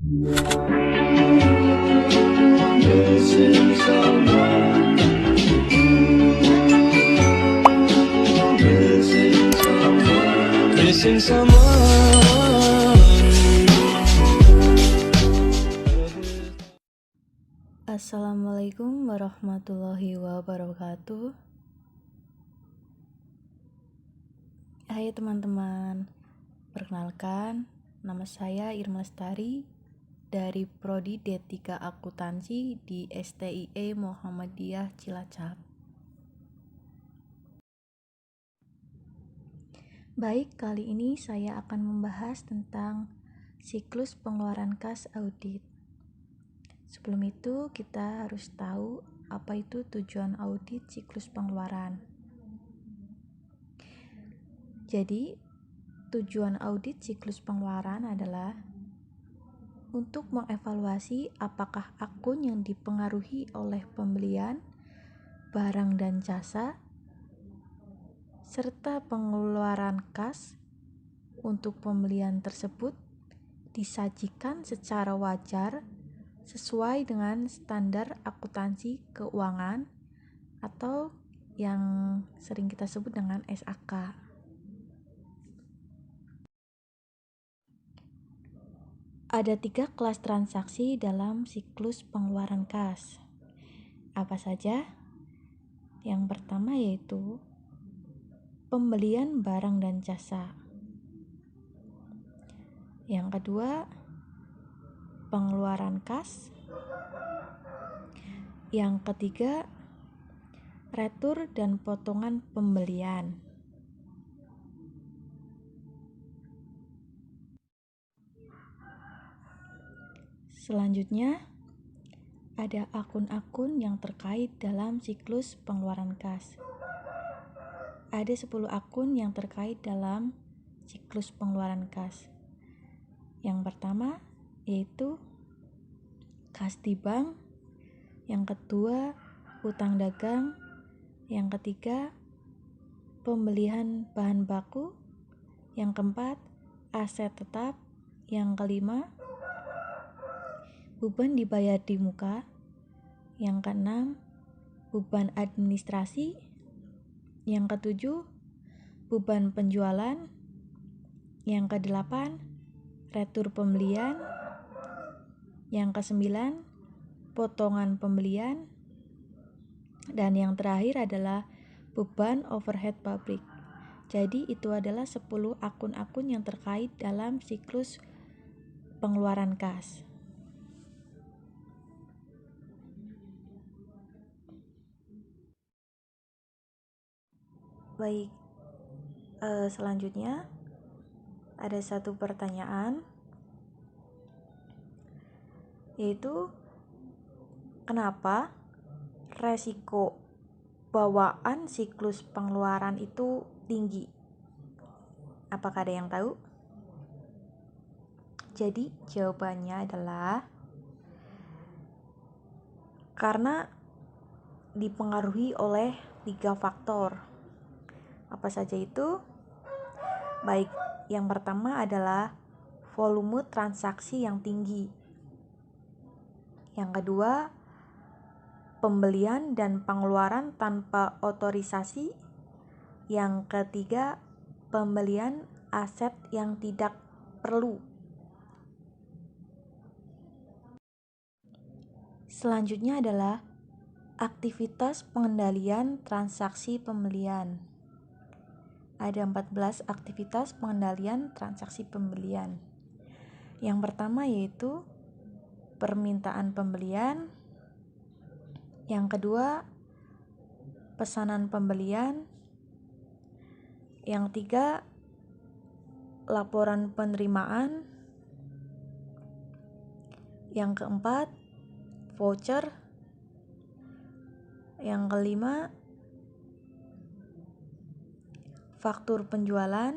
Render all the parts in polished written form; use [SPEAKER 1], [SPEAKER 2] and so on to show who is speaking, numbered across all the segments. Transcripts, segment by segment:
[SPEAKER 1] Missing someone, missing someone, missing someone.
[SPEAKER 2] Assalamualaikum warahmatullahi wabarakatuh. Hai teman-teman, perkenalkan nama saya Irma Lestari dari Prodi D3 Akuntansi di STIE Muhammadiyah Cilacap. Baik, kali ini saya akan membahas tentang siklus pengeluaran kas audit. Sebelum itu, kita harus tahu apa itu tujuan audit siklus pengeluaran. Jadi, tujuan audit siklus pengeluaran adalah untuk mengevaluasi apakah akun yang dipengaruhi oleh pembelian barang dan jasa serta pengeluaran kas untuk pembelian tersebut disajikan secara wajar sesuai dengan standar akuntansi keuangan atau yang sering kita sebut dengan SAK. Ada 3 kelas transaksi dalam siklus pengeluaran kas. Apa saja? Yang pertama yaitu pembelian barang dan jasa. Yang kedua, pengeluaran kas. Yang ketiga, retur dan potongan pembelian. Selanjutnya, ada akun-akun yang terkait dalam siklus pengeluaran kas. Ada 10 akun yang terkait dalam siklus pengeluaran kas. Yang pertama yaitu kas di bank, yang kedua utang dagang, yang ketiga pembelian bahan baku, yang keempat aset tetap, yang kelima beban dibayar di muka, yang keenam beban administrasi, yang ketujuh beban penjualan, yang kedelapan retur pembelian, yang kesembilan potongan pembelian, dan yang terakhir adalah beban overhead pabrik. Jadi itu adalah 10 akun-akun yang terkait dalam siklus pengeluaran kas. Baik, selanjutnya ada satu pertanyaan, yaitu kenapa resiko bawaan siklus pengeluaran itu tinggi? Apakah ada yang tahu? Jadi jawabannya adalah karena dipengaruhi oleh 3 faktor. Apa saja itu? Baik, yang pertama adalah volume transaksi yang tinggi. Yang kedua, pembelian dan pengeluaran tanpa otorisasi. Yang ketiga, pembelian aset yang tidak perlu. Selanjutnya adalah aktivitas pengendalian transaksi pembelian. Ada 14 aktivitas pengendalian transaksi pembelian. Yang pertama yaitu permintaan pembelian. Yang kedua, pesanan pembelian. Yang tiga, laporan penerimaan. Yang keempat, voucher. Yang kelima, faktur penjualan.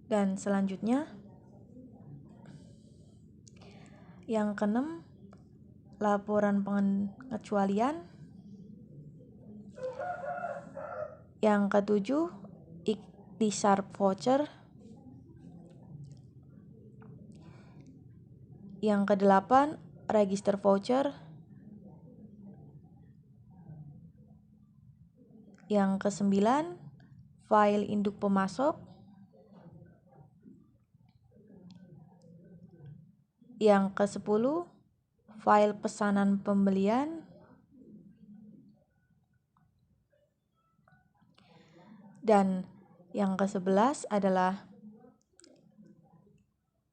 [SPEAKER 2] Dan selanjutnya, yang keenam, laporan pengecualian. Yang ketujuh, ikhtisar voucher. Yang kedelapan, register voucher. Yang kesembilan, file induk pemasok. Yang ke-10, file pesanan pembelian. Dan yang ke-11 adalah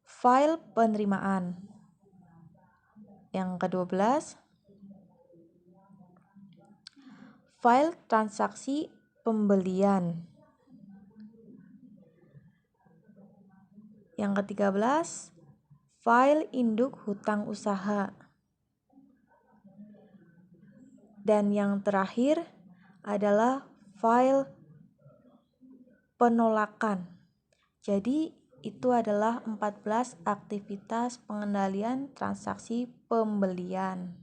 [SPEAKER 2] file penerimaan. Yang ke-12, file transaksi pembelian. Yang ke-13, file induk hutang usaha. Dan yang terakhir adalah file penolakan. Jadi itu adalah 14 aktivitas pengendalian transaksi pembelian.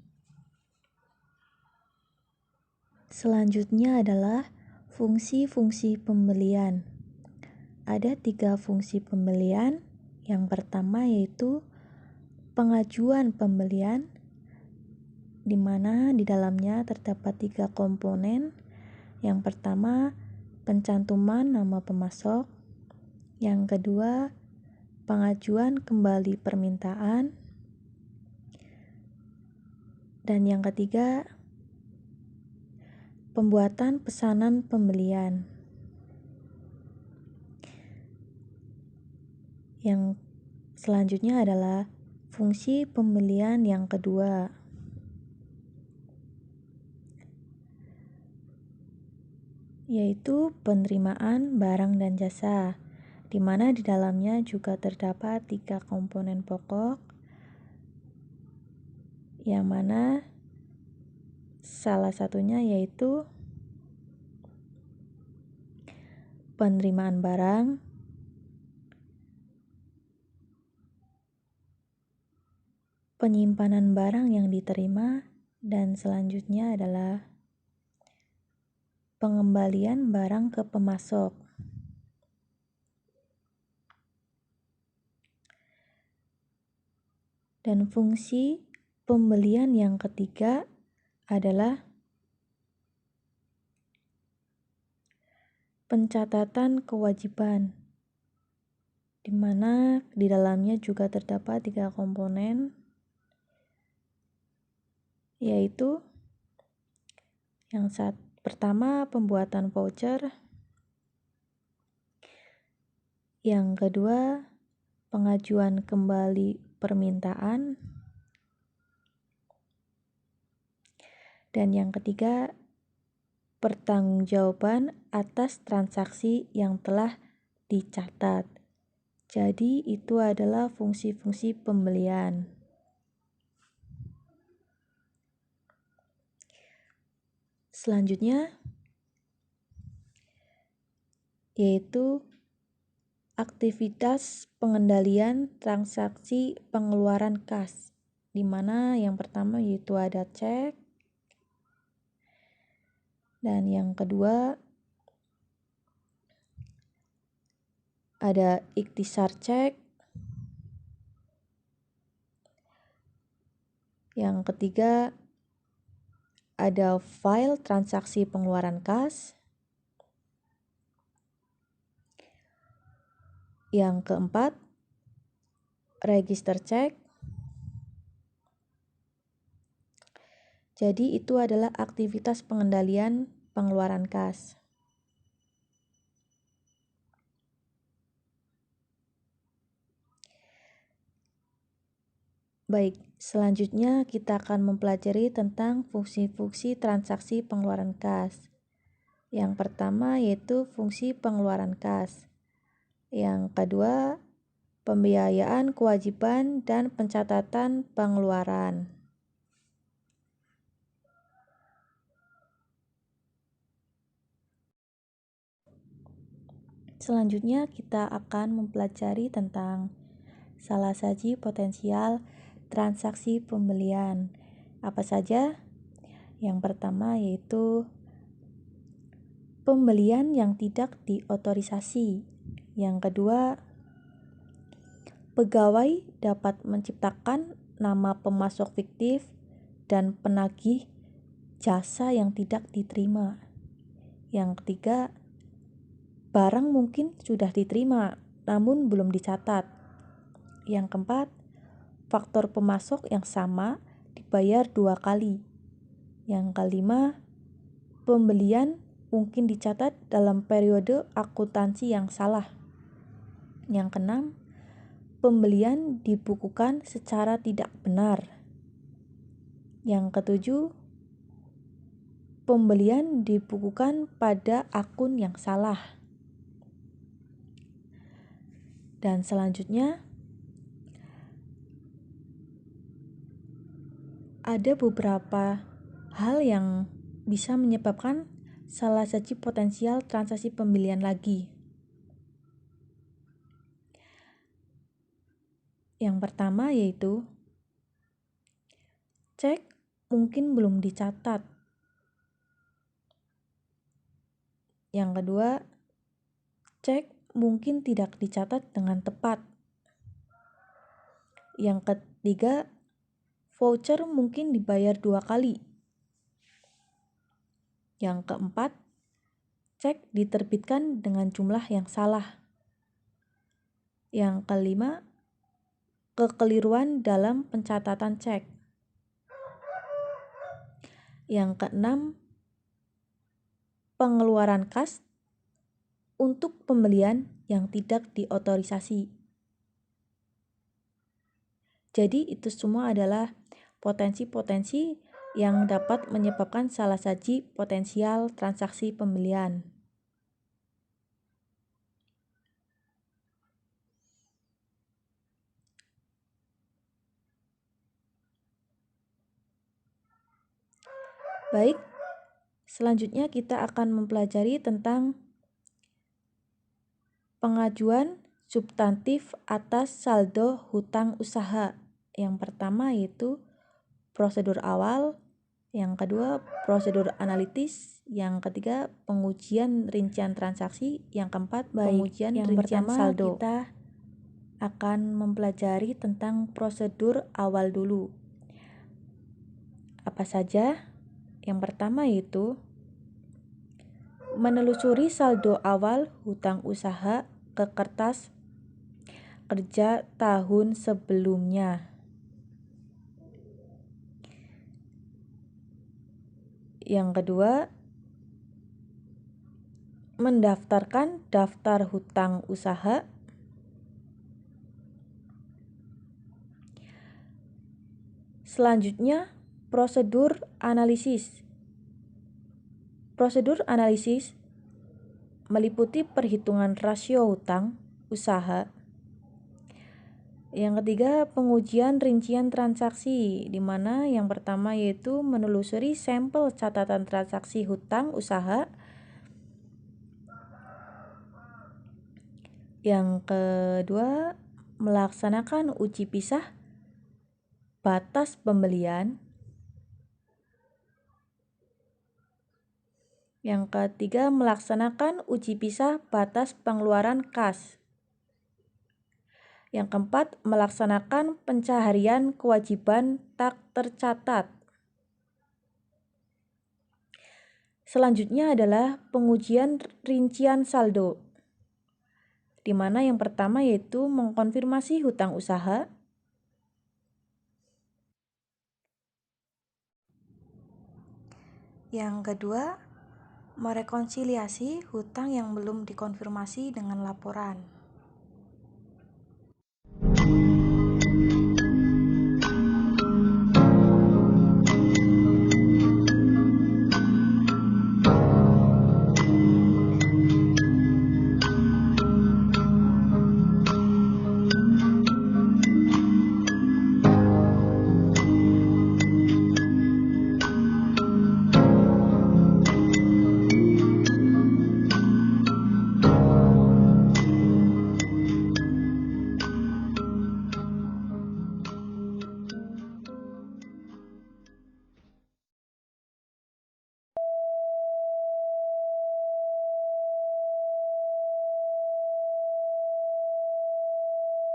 [SPEAKER 2] Selanjutnya adalah fungsi-fungsi pembelian. Ada 3 fungsi pembelian. Yang pertama yaitu pengajuan pembelian, di mana di dalamnya terdapat 3 komponen. Yang pertama, pencantuman nama pemasok. Yang kedua, pengajuan kembali permintaan. Dan yang ketiga, pembuatan pesanan pembelian. Yang selanjutnya adalah fungsi pembelian yang kedua, yaitu penerimaan barang dan jasa, di mana di dalamnya juga terdapat 3 komponen pokok, yang mana salah satunya yaitu penerimaan barang, penyimpanan barang yang diterima, dan selanjutnya adalah pengembalian barang ke pemasok. Dan fungsi pembelian yang ketiga adalah pencatatan kewajiban, di mana di dalamnya juga terdapat 3 komponen, yaitu yang pertama pembuatan voucher, yang kedua pengajuan kembali permintaan, dan yang ketiga pertanggungjawaban atas transaksi yang telah dicatat. Jadi itu adalah fungsi-fungsi pembelian. Selanjutnya yaitu aktivitas pengendalian transaksi pengeluaran kas, di mana yang pertama yaitu ada cek, dan yang kedua ada ikhtisar cek, yang ketiga ada file transaksi pengeluaran kas, yang keempat register cek. Jadi itu adalah aktivitas pengendalian pengeluaran kas. Baik, selanjutnya kita akan mempelajari tentang fungsi-fungsi transaksi pengeluaran kas. Yang pertama yaitu fungsi pengeluaran kas. Yang kedua, pembiayaan kewajiban dan pencatatan pengeluaran. Selanjutnya kita akan mempelajari tentang salah saji potensial transaksi pembelian. Apa saja? Yang pertama yaitu pembelian yang tidak diotorisasi. Yang kedua, Pegawai dapat menciptakan nama pemasok fiktif dan penagih jasa yang tidak diterima. Yang ketiga, barang mungkin sudah diterima namun belum dicatat. Yang keempat, faktor pemasok yang sama dibayar 2 kali. Yang kelima, pembelian mungkin dicatat dalam periode akuntansi yang salah. Yang keenam, pembelian dibukukan secara tidak benar. Yang ketujuh, pembelian dibukukan pada akun yang salah. Dan selanjutnya, ada beberapa hal yang bisa menyebabkan salah satu potensial transaksi pembelian lagi. Yang pertama yaitu cek mungkin belum dicatat. Yang kedua, cek mungkin tidak dicatat dengan tepat. Yang ketiga, voucher mungkin dibayar 2 kali. Yang keempat, cek diterbitkan dengan jumlah yang salah. Yang kelima, kekeliruan dalam pencatatan cek. Yang keenam, pengeluaran kas untuk pembelian yang tidak diotorisasi. Jadi itu semua adalah potensi-potensi yang dapat menyebabkan salah satu potensial transaksi pembelian. Baik, selanjutnya kita akan mempelajari tentang pengajuan substantif atas saldo hutang usaha. Yang pertama yaitu prosedur awal, yang kedua prosedur analitis, yang ketiga pengujian rincian transaksi, yang keempat pengujian rincian saldo. Kita akan mempelajari tentang prosedur awal dulu. Apa saja? Yang pertama yaitu menelusuri saldo awal hutang usaha ke kertas kerja tahun sebelumnya. Yang kedua, mendaftarkan daftar hutang usaha. Selanjutnya, prosedur analisis. Prosedur analisis meliputi perhitungan rasio hutang usaha. Yang ketiga, pengujian rincian transaksi, di mana yang pertama yaitu menelusuri sampel catatan transaksi hutang usaha. Yang kedua, melaksanakan uji pisah batas pembelian. Yang ketiga, melaksanakan uji pisah batas pengeluaran kas. Yang keempat, melaksanakan pencaharian kewajiban tak tercatat. Selanjutnya adalah pengujian rincian saldo, di mana yang pertama yaitu mengkonfirmasi hutang usaha. Yang kedua, merekonsiliasi hutang yang belum dikonfirmasi dengan laporan.